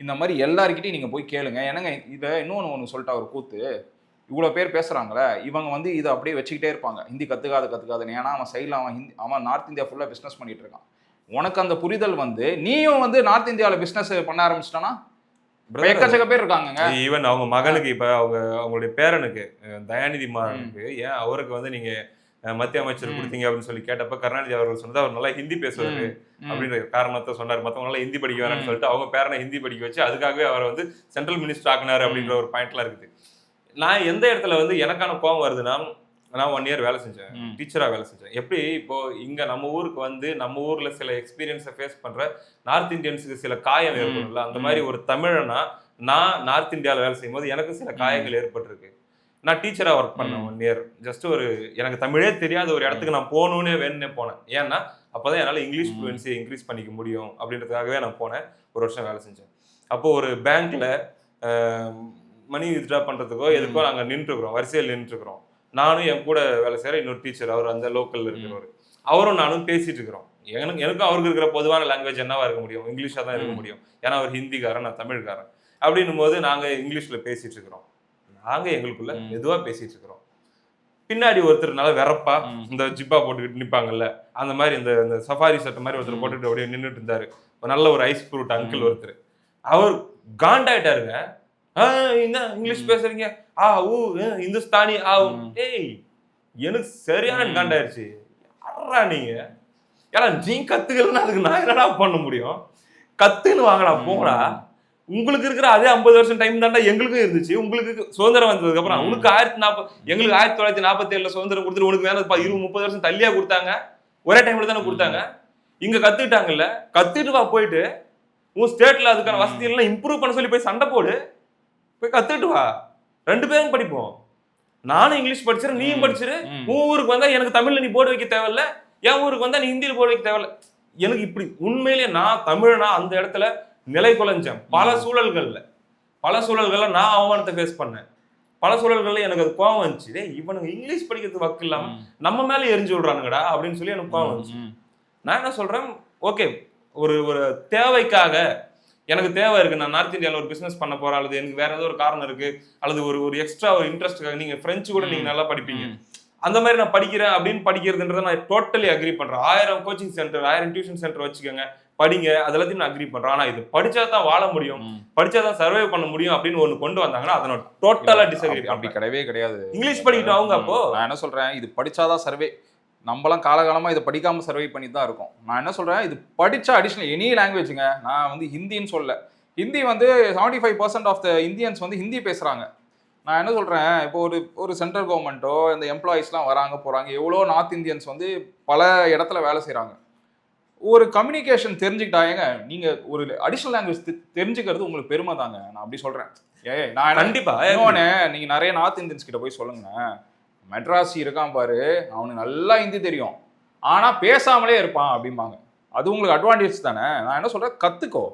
இந்த மாதிரி எல்லாருக்கிட்டையும் நீங்க போய் கேளுங்க. என்னங்க இதை இன்னொன்று சொல்லிட்டா ஒரு கூத்து, இவ்வளோ பேர் பேசுகிறாங்களே இவங்க வந்து இதை அப்படியே வச்சுக்கிட்டே இருப்பாங்க, ஹிந்தி கற்றுக்காதுன்னு. ஏன்னா அவன் சைடில் அவன் நார்த் இந்தியா ஃபுல்லாக பிஸ்னஸ் பண்ணிட்டு இருக்கான். உனக்கு அந்த புரிதல் வந்து நீயும் வந்து நார்த் இந்தியாவில் பிஸ்னஸ் பண்ண ஆரம்பிச்சிட்டானா எக்கச்சக்க பேர் இருக்காங்க. ஈவன் அவங்க மகனுக்கு இப்போ அவங்களுடைய பேரனுக்கு தயாநிதி மாறனுக்கு ஏன் அவருக்கு வந்து நீங்க மத்திய அமைச்சர் கொடுத்தீங்க அப்படின்னு சொல்லி கேட்டப்ப கருணாநிதி அவர்கள் சொன்னது அவர் நல்லா ஹிந்தி பேசுவாரு அப்படின்ற காரணத்தை சொன்னார். மற்றவங்க நல்லா ஹிந்தி படிக்க வேணும்னு சொல்லிட்டு அவங்க பேரனை ஹிந்தி படிக்க வச்சு அதுக்காகவே அவரை வந்து சென்ட்ரல் மினிஸ்டர் ஆக்குனாரு அப்படின்ற ஒரு பாயிண்ட்லாம் இருக்குது. நான் எந்த இடத்துல வந்து எனக்கான கோவம் வருதுன்னா, நான் 1 இயர் வேலை செஞ்சேன், டீச்சராக வேலை செஞ்சேன். எப்படி இப்போ இங்கே நம்ம ஊருக்கு வந்து நம்ம ஊரில் சில எக்ஸ்பீரியன்ஸை ஃபேஸ் பண்ணுற நார்த் இந்தியன்ஸுக்கு சில காயம் ஏற்படும்ல, அந்த மாதிரி ஒரு தமிழனா நான் நார்த் இந்தியாவில் வேலை செய்யும் போது எனக்கு சில காயங்கள் ஏற்பட்டிருக்கு. நான் டீச்சராக ஒர்க் பண்ணேன் 1 இயர். ஜஸ்ட் எனக்கு தமிழே தெரியாத ஒரு இடத்துக்கு நான் போகணுன்னே வேணுன்னே போனேன். ஏன்னா அப்போ தான் என்னால் இங்கிலீஷ் ஃப்ளூயன்சியை இன்க்ரீஸ் பண்ணிக்க முடியும் அப்படின்றதுக்காகவே நான் போனேன். 1 வருஷம் வேலை செஞ்சேன். அப்போது ஒரு பேங்க்கில் மணி வித்ட்ரா பண்ணுறதுக்கோ எதுக்கோ நாங்கள் நின்றுருக்குறோம், வரிசையில் நின்றுருக்குறோம். நானும் என் கூட வேலை செய்கிற இன்னொரு டீச்சர், அவர் அந்த லோக்கலில் இருக்கிறவர், அவரும் நானும் பேசிகிட்டு இருக்கிறோம். எனக்கும் அவருக்கு இருக்கிற பொதுவான லாங்குவேஜ் என்னவா இருக்க முடியும், இங்கிலீஷாக தான் இருக்க முடியும். ஏன்னா அவர் ஹிந்திக்காரன், நான் தமிழ்காரன். அப்படின்னும் போது நாங்கள் இங்கிலீஷில் பேசிகிட்டு இருக்கிறோம். நாங்கள் எங்களுக்குள்ள மெதுவாக பேசிகிட்டு இருக்கிறோம். பின்னாடி ஒருத்தர் நல்லா வெறப்பா இந்த ஜிப்பா போட்டுக்கிட்டு நிற்பாங்கல்ல, அந்த மாதிரி இந்த சஃபாரி சட்டை மாதிரி ஒருத்தர் போட்டுக்கிட்டு அப்படியே நின்றுட்டு இருந்தார். நல்ல ஒரு ஐஸ் ஃப்ரூட் அங்கிள் ஒருத்தர். அவர் காண்டாயிட்டாருங்க. என்ன இங்கிலீஷ் பேசுறீங்க, இந்துஸ்தானி ஏய் எனக்கு சரியான காண்டாயிருச்சு. யாரா நீங்க, ஏன்னா நீ கத்துக்கலன்னா அதுக்கு நான் என்னடா பண்ண முடியும்? கத்துன்னு வாங்கடா போங்கடா. உங்களுக்கு இருக்கிற அதே 50 வருஷம் டைம் தாண்டா எங்களுக்கும் இருந்துச்சு. உங்களுக்கு சுதந்திரம் வந்ததுக்கு அப்புறம் உனக்கு எங்களுக்கு 1947 சுதந்திரம் கொடுத்துட்டு உனக்கு வேணும் 20-30 வருஷம் தள்ளியா கொடுத்தாங்க. ஒரே டைம்ல தானே கொடுத்தாங்க. இங்க கத்துக்கிட்டாங்கல்ல, கத்துட்டு வா, போயிட்டு உன் ஸ்டேட்ல அதுக்கான வசதி எல்லாம் இம்ப்ரூவ் பண்ண சொல்லி போய் சண்டை போடு, போய் கத்துட்டு வா. 2 பேரும் படிப்போம். நானும் இங்கிலீஷ் படிச்சிரு, நீயும் படிச்சிரு. உன் ஊருக்கு வந்தா எனக்கு தமிழ்ல நீ போர்டு வைக்க தேவையில்ல, என் ஊருக்கு வந்தா நீ ஹிந்தியில போர்டு வைக்க தேவையில்ல. எனக்கு இப்படி உண்மையிலேயே நான் தமிழனா அந்த இடத்துல நிலை குலைஞ்சேன். பல சூழல்கள்ல நான் அவமானத்தை ஃபேஸ் பண்ணேன். பல சூழல்கள்ல எனக்கு அது கோவம் வந்துச்சு. இவனுக்கு இங்கிலீஷ் படிக்கிறதுக்கு வக்கு இல்லாம நம்ம மேல எரிஞ்சு விடுறானுங்கடா அப்படின்னு சொல்லி எனக்கு கோவம் வந்துச்சு. நான் என்ன சொல்றேன், ஓகே ஒரு தேவைக்காக எனக்கு தேவை இருக்கு, நான் நார்த் இந்தியாவில் ஒரு பிசினஸ் பண்ண போறேன், அல்லது எனக்கு வேற ஏதோ ஒரு காரணம் இருக்கு, அல்லது ஒரு எக்ஸ்ட்ரா ஒரு இன்ட்ரெஸ்ட்டுக்காக. நீங்க பிரெஞ்சு கூட நீங்க நல்லா படிப்பீங்க, அந்த மாதிரி நான் படிக்கிறேன் அப்படின்னு படிக்கிறதுன்றதை நான் டோட்டலி அக்ரி பண்றேன். 1000 கோச்சிங் சென்டர் 1000 டியூஷன் சென்டர் வச்சுக்கோங்க, படிங்க, அதெல்லாத்தையும் நான் அக்ரி பண்றேன். ஆனா இது படிச்சா தான் வாழ முடியும், படிச்சா தான் சர்வை பண்ண முடியும் அப்படின்னு ஒண்ணு கொண்டு வந்தாங்கன்னா அதை நான் டோட்டலா டிஸ்அக்ரி. அப்படி கிடையவே கிடையாது. இங்கிலீஷ் படிக்கிட்டோம் அவங்க. அப்போ நான் என்ன சொல்றேன், இது படிச்சாதான் சர்வே. நம்மளாம் காலகாலமா இதை படிக்காம சர்வை பண்ணி தான் இருக்கோம். நான் என்ன சொல்றேன், இது படிச்சா அடிஷனல் எனி லாங்குவேஜுங்க. நான் வந்து ஹிந்தின்னு சொல்ல, ஹிந்தி வந்து 75% ஆஃப் த இந்தியன்ஸ் வந்து ஹிந்தி பேசுறாங்க. நான் என்ன சொல்றேன், இப்போ ஒரு சென்ட்ரல் கவர்மெண்ட்டோ இந்த எம்ப்ளாயிஸ்லாம் வராங்க போறாங்க, எவ்வளோ நார்த் இந்தியன்ஸ் வந்து பல இடத்துல வேலை செய்றாங்க. ஒரு கம்யூனிகேஷன் தெரிஞ்சுக்கிட்டா ஏங்க நீங்க ஒரு அடிஷனல் லாங்குவேஜ் தெரிஞ்சுக்கிறது உங்களுக்கு பெருமை தாங்க. நான் அப்படி சொல்றேன். நான் கண்டிப்பா இன்னொன்னு, நீங்க நிறைய நார்த் இந்தியன்ஸ் கிட்ட போய் சொல்லுங்க, மெட்ராசி இருக்கான் பாரு, அவனுக்கு நல்லா ஹிந்தி தெரியும், ஆனா பேசாமலே இருப்பான் அப்படிம்பாங்க. அது உங்களுக்கு அட்வான்டேஜ் தானே. நான் என்ன சொல்றேன், கத்துக்கோ.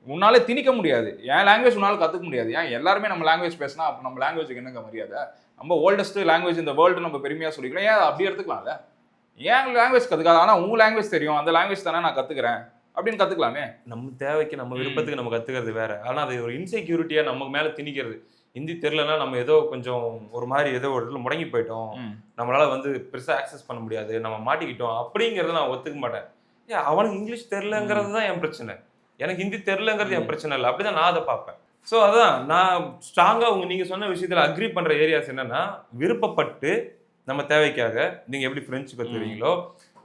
உன்னால திணிக்க முடியாது, என் லாங்குவேஜ் உன்னால கத்துக்க முடியாது. ஏன் எல்லாருமே நம்ம லாங்குவேஜ் பேசினா அப்ப நம்ம லாங்குவேஜுக்கு என்னங்க மரியாதை? நம்ம ஓல்டஸ்ட் லாங்குவேஜ் இந்த வேர்ல்டு நம்ம பெருமையா சொல்லிக்கிறோம், ஏன் அப்படி எடுத்துக்கலாம்ல? ஏன் லாங்குவேஜ் கத்துக்காது, ஆனா உங்க லாங்குவேஜ் தெரியும், அந்த லாங்குவேஜ் தானே நான் கத்துக்கிறேன் அப்படின்னு கத்துக்கலாமே. நம்ம தேவைக்கு நம்ம விருப்பத்துக்கு நம்ம கத்துக்கிறது வேற. ஆனா அது ஒரு இன்செக்யூரிட்டியா நம்ம மேல திணிக்கிறது. ஹிந்தி தெரியலன்னா நம்ம ஏதோ கொஞ்சம் ஒரு மாதிரி ஏதோ ஒரு இடத்துல முடங்கி போயிட்டோம், நம்மளால வந்து பெருசா ஆக்சஸ் பண்ண முடியாது, நம்ம மாட்டிக்கிட்டோம் அப்படிங்கறத நான் ஒத்துக்க மாட்டேன். ஏன் அவனுக்கு இங்கிலீஷ் தெரியலங்கிறது தான் என் பிரச்சனை, எனக்கு ஹிந்தி தெரியலங்கிறது என் பிரச்சனை இல்லை. அப்படிதான் நான் அதை பார்ப்பேன். ஸோ அதான் நான் ஸ்ட்ராங்கா நீங்க சொன்ன விஷயத்துல அக்ரி பண்ற ஏரியாஸ் என்னன்னா, விருப்பப்பட்டு நம்ம தேவைக்காக நீங்க எப்படி பிரெஞ்சு கத்துறீங்களோ,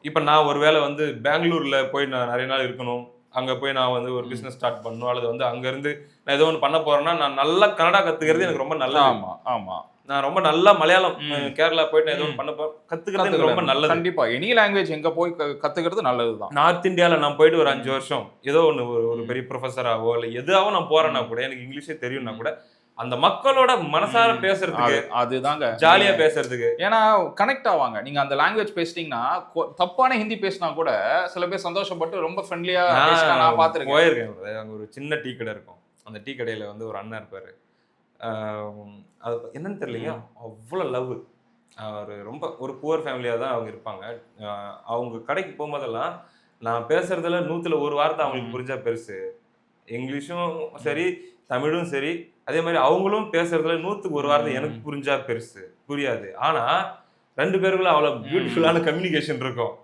இப்ப நான் ஒருவேளை வந்து பெங்களூர்ல போய் நான் நிறைய நாள் இருக்கணும், அங்க போய் நான் வந்து ஒரு பிசினஸ் ஸ்டார்ட் பண்ணணும், அல்லது வந்து அங்க இருந்து நான் ஏதோ ஒன்று பண்ண போறேன்னா நான் நல்லா கன்னடா கத்துக்கிறது எனக்கு ரொம்ப நல்லது. ஆமா ஆமா, நான் ரொம்ப நல்லா மலையாளம் கேரளா போயிட்டு நான் ஏதோ ஒன்று பண்ண கத்துக்கிறது எனக்கு ரொம்ப நல்லது. கண்டிப்பா எனி லாங்குவேஜ் எங்க போய் கத்துக்கிறது நல்லதுதான். நார்த் இந்தியால நான் போயிட்டு ஒரு 5 வருஷம் ஏதோ ஒன்று ஒரு பெரிய ப்ரொஃபஸராவோ இல்லை எதுவாகவும் நான் போறேன்னா கூட எனக்கு இங்கிலீஷே தெரியும்னா கூட அந்த மக்களோட மனசார பேசுறதுக்கு, அதுதாங்க ஜாலியா பேசுறதுக்கு, ஏன்னா கனெக்ட் ஆவாங்க. நீங்க அந்த லாங்குவேஜ் பேசிட்டீங்கன்னா, தப்பான ஹிந்தி பேசினா கூட சில பேர் சந்தோஷப்பட்டு ரொம்ப ஃப்ரெண்ட்லியா பேசினா நான் பார்த்திருக்கேன். போயிருக்கேன். அங்க ஒரு சின்ன டீ கடை இருக்கும், அந்த டீ கடையில வந்து ஒரு அண்ணன் இருப்பாரு. அது என்னன்னு தெரியலைங்க, அவ்வளோ லவ். அவர் ரொம்ப ஒரு புவர் ஃபேமிலியா தான் அவங்க இருப்பாங்க. அவங்க கடைக்கு போகும்போதெல்லாம் நான் பேசுறதுல 100ல 1 வார்த்தை அவங்களுக்கு புரிஞ்சா பெருசு. இங்கிலீஷும் சரி, தமிழும் சரி, அதே மாதிரி அவங்களும் பேசுறதுல 100க்கு 1 வார்த்தை எனக்கு புரிஞ்சா பெருசு, புரியாது. ஆனா 2 பேருக்குள்ள அவ்வளவு பியூட்டிஃபுல்லான கம்யூனிகேஷன் இருக்கும்.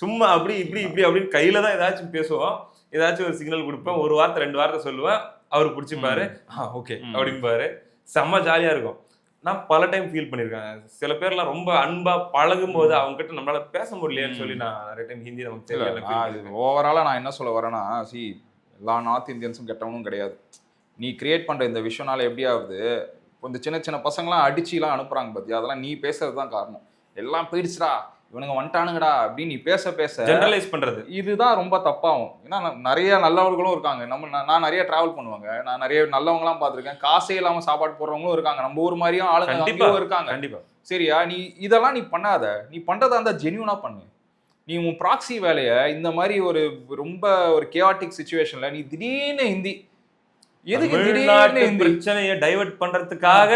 சும்மா அப்படி இப்படி இப்படி அப்படின்னு கையில தான் ஏதாச்சும் பேசுவோம், ஏதாச்சும் ஒரு சிக்னல் கொடுப்பேன், 1 வார்த்தை 2 வார்த்தை சொல்லுவேன், அவரு பிடிச்சிப்பாரு, ஓகே அப்படின்பாரு. செம்ம ஜாலியா இருக்கும். நான் பல டைம் ஃபீல் பண்ணியிருக்கேன். சில பேர்லாம் ரொம்ப அன்பா பழகும் போது அவங்க கிட்ட நம்மளால பேச முடியலையேன்னு சொல்லி நான் நிறைய டைம் ஹிந்தி நமக்கு தெரியல. ஓவராலா நான் என்ன சொல்ல வரேன்னா, எல்லா நார்த் இந்தியன்ஸும் கெட்டவனும் கிடையாது. நீ கிரியேட் பண்ற இந்த விஷயம்னால எப்படி ஆகுது, கொஞ்சம் சின்ன சின்ன பசங்களாம் அடிச்சுலாம் அனுப்புறாங்க பத்தியா, அதெல்லாம் நீ பேசுறது தான் காரணம். எல்லாம் போயிடுச்சுடா, இவனுங்க வந்துட்டானுங்கடா அப்படின்னு நீ பேச பேச ஜெனரலைஸ் பண்றது, இதுதான் ரொம்ப தப்பாகும். ஏன்னா நிறைய நல்லவர்களும் இருக்காங்க. நான் நிறைய டிராவல் பண்ணுவாங்க, நான் நிறைய நல்லவங்களாம் பார்த்துருக்கேன். காசே இல்லாம சாப்பாடு போடுறவங்களும் இருக்காங்க, நம்ம ஊர் மாதிரியும் ஆளுங்க இருக்காங்க. கண்டிப்பா. சரியா, நீ இதெல்லாம் நீ பண்ணாத. நீ பண்றதா இருந்தா ஜென்யூனா பண்ணு. நீ உன் ப்ராக்சி வேலையை இந்த மாதிரி ஒரு ரொம்ப ஒரு கேஆட்டிக் சிச்சுவேஷன்ல நீ திடீர்னு ஹிந்தி, எதுக்கு திடீர்னு பிரச்சனையை டைவர்ட் பண்றதுக்காக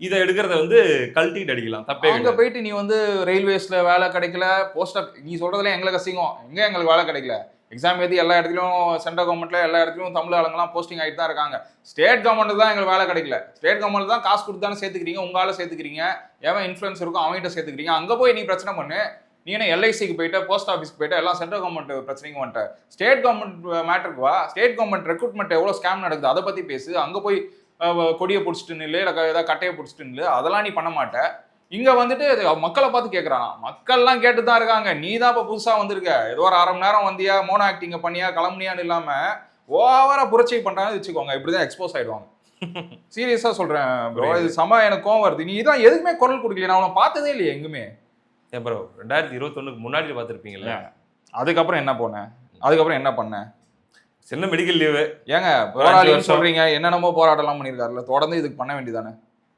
இதை எடுக்கிறத வந்து கல்டிட் அடிக்கலாம், தப்பே. அங்க போயிட்டு நீ வந்து ரயில்வேஸ்ல வேலை கிடைக்கல, போஸ்ட் நீ சொல்றதுல எங்களுக்கு அசிங்கம், எங்களுக்கு வேலை கிடைக்கல, எக்ஸாம் எழுதி எல்லா இடத்துலையும் சென்ட்ரல் கவர்மெண்ட்ல எல்லா இடத்துலையும் தமிழ் ஆளுங்கலாம் போஸ்டிங் ஆகிட்டு தான் இருக்காங்க. ஸ்டேட் கவர்மெண்ட் தான் எங்களுக்கு வேலை கிடைக்கல. ஸ்டேட் கவர்மெண்ட் தான் காசு கொடுத்து தானே சேர்த்துக்கிறீங்க, உங்களால சேர்த்துக்கிறீங்க, எவன் இன்ஃபுளுன்ஸ் இருக்கும் அவங்ககிட்ட சேர்த்துக்கிறீங்க. அங்க போய் நீ பிரச்சனை பண்ணு. நீ என்ன எல்ஐசிக்கு போயிட்டு போஸ்ட் ஆஃபீஸ்க்கு போயிட்டு எல்லாம் சென்ட்ரல் கவர்மெண்ட் பிரச்சனைக்கு வந்துட்ட. ஸ்டேட் கவர்மெண்ட் மேட்டருக்கு வா. ஸ்டேட் கவர்மெண்ட் ரெக்ரூட்மெண்ட் எவ்வளோ ஸ்கேம் நடக்குது அதை பற்றி பேசு. அங்கே போய் கொடியை பிடிச்சிட்டு இல்லை ஏதாவது கட்டையை பிடிச்சிட்டு இல்லை, அதெல்லாம் நீ பண்ண மாட்டேன். இங்கே வந்துட்டு மக்களை பார்த்து கேட்குறான். மக்கள்லாம் கேட்டு தான் இருக்காங்க, நீ தான் இப்போ புதுசாக வந்திருக்க, ஏதோ ஒரு 1/2 மணி நேரம் வந்தியா, மோனோ ஆக்டிங்கை பண்ணியா, கிளம்புனியான்னு இல்லாமல் ஓவராக புரட்சி பண்ணுறாங்கன்னு வச்சுக்கோங்க, இப்படி தான் எக்ஸ்போஸ் ஆகிடுவாங்க. சீரியஸாக சொல்கிறேன் ப்ரோ, இது செம எனக்கு கோவம் வருது. நீ தான் எதுக்குமே குரல் கொடுக்கல, நான் உன்னை பார்த்ததே இல்லையே எங்குமே. ஏன் ப்ரோ 2021க்கு முன்னாடி பார்த்துருப்பீங்களா? அதுக்கப்புறம் என்ன போனேன், அதுக்கப்புறம் என்ன பண்ணேன், சின்ன மெடிக்கல் லீவு. ஏங்க போராளின்னு சொல்றீங்க, என்னென்னமோ போராட்டம்லாம் பண்ணியிருக்காருல்ல, தொடர்ந்து இதுக்கு பண்ண வேண்டியதானே.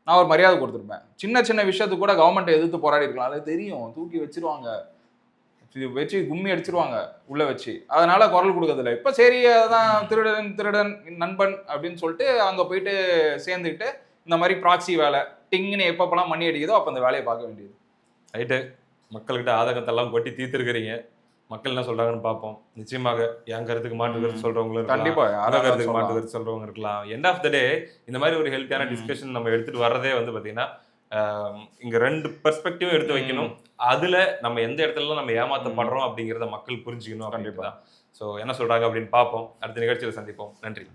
நான் ஒரு மரியாதை கொடுத்துருப்பேன். சின்ன சின்ன விஷயத்துக்கு கூட கவர்மெண்ட்டை எதிர்த்து போராடி இருக்கலாம், அது தெரியும். தூக்கி வச்சிருவாங்க, வச்சு கும்மி அடிச்சிருவாங்க உள்ள வச்சு, அதனால குரல் கொடுக்கறதில்ல. இப்போ சரி அதான் திருடன் நண்பன் அப்படின்னு சொல்லிட்டு அங்கே போயிட்டு சேர்ந்துக்கிட்டு இந்த மாதிரி ப்ராக்சி வேலை டிங்குன்னு எப்பப்பெல்லாம் மணி அடிக்குதோ அப்போ அந்த வேலையை பார்க்க வேண்டியது. ரைட்டு, மக்கள்கிட்ட ஆதங்கத்தெல்லாம் கொட்டி தீர்த்துருக்கிறீங்க. மக்கள் என்ன சொல்றாங்கன்னு பார்ப்போம். நிச்சயமாக என் கருத்துக்கு மாற்று கருத்து சொல்றவங்களும் கண்டிப்பா, கருத்துக்கு மாற்று கருத்து சொல்றவங்க இருக்கலாம். எண்ட் ஆஃப் த டே இந்த மாதிரி ஒரு ஹெல்த்தியான டிஸ்கஷன் நம்ம எடுத்துட்டு வர்றதே வந்து பாத்தீங்கன்னா, இங்க 2 பெர்ஸ்பெக்டிவ் எடுத்து வைக்கணும். அதுல நம்ம எந்த இடத்துல நம்ம ஏமாத்தப்படுறோம் அப்படிங்கிறத மக்கள் புரிஞ்சுக்கணும். கண்டிப்பா. ஸோ என்ன சொல்றாங்க அப்படின்னு பார்ப்போம். அடுத்த நிகழ்ச்சியில் சந்திப்போம். நன்றி.